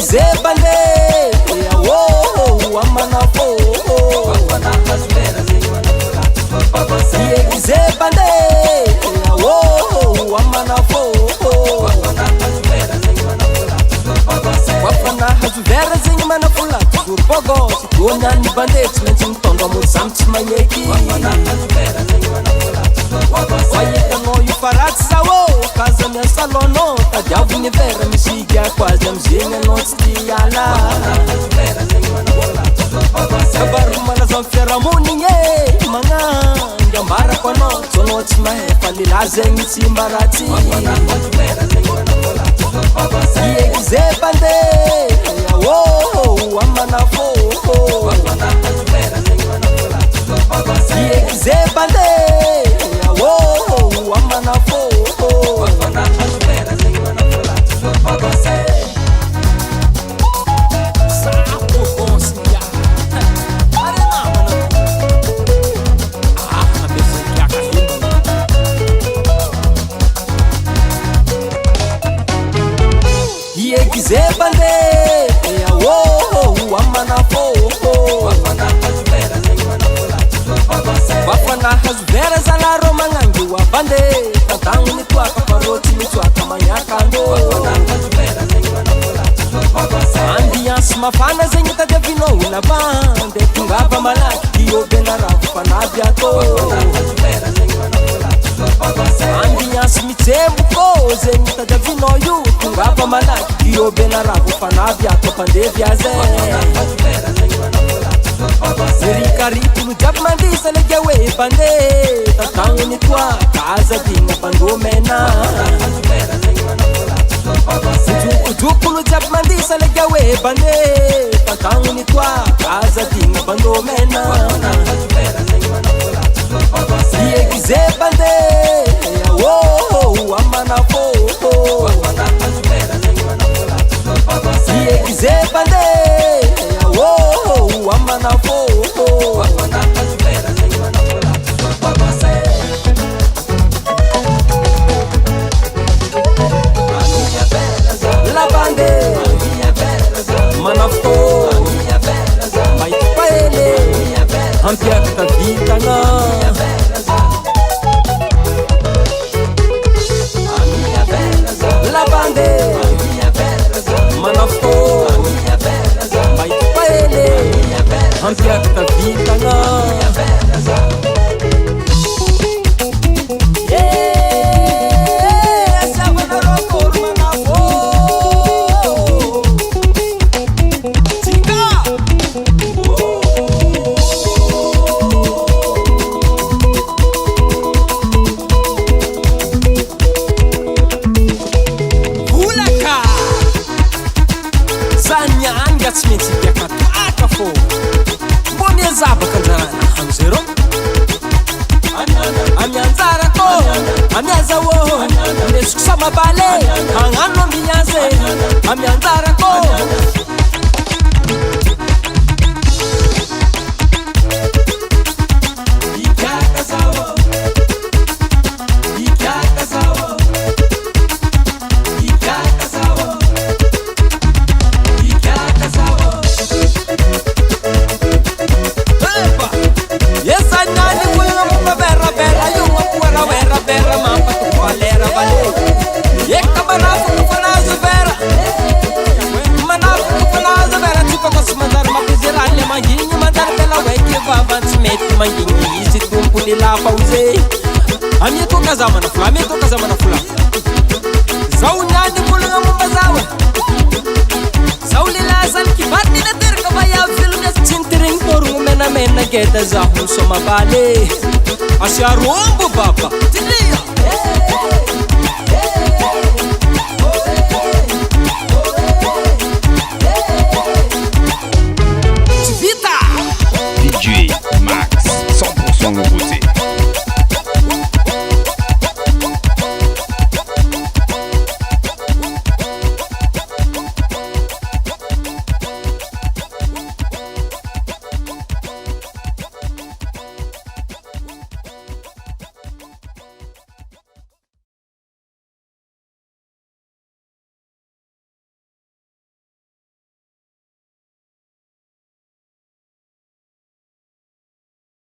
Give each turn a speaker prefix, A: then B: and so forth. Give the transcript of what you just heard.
A: Yegzebande yawo amanafo Yegzebande yawo amanafo Wafana hazuvera zenye manafula Zurbogo Sigonya ni bandeti Nanti mtondo muzamti mayeki Wayeka no yufarati sawo Kaza mya salono Tajavu ni vera misigia Kwazi mzinga no stiyala Kabaru mana zamfera muninye Manga Ngambara kwa no Tono timahefa Lilazengi timbarati Yegzebande yawo amanafo Yegzebande yawo amanafo Yegzebande yawo amanafo Wafana hazuvera zalaro mangangi wabande Tatangu ni tuaka paroti ni tuaka manyakando Ambiance mafana zenye tadevino unabande Tungaba malaki diyo benarafu fanabiato Ambiance mitembuko zenye tadevino yu Tungaba malaki diyo benarafu fanabiato pandevyaze Zirikaripu nujabmandisa legewe bande Tatangu ni tua kaza dinga bandomena Zuku nujabmandisa legewe bande Tatangu ni tua kaza dinga bandomena Yegzebande yawo amanafo Yegzebande yawo amanafo La bande manafo Maitpaele Ampiaka vitana La bande manafo Maitpaele Ampiaka vitana Geta za hunso mabale Asya rombo baba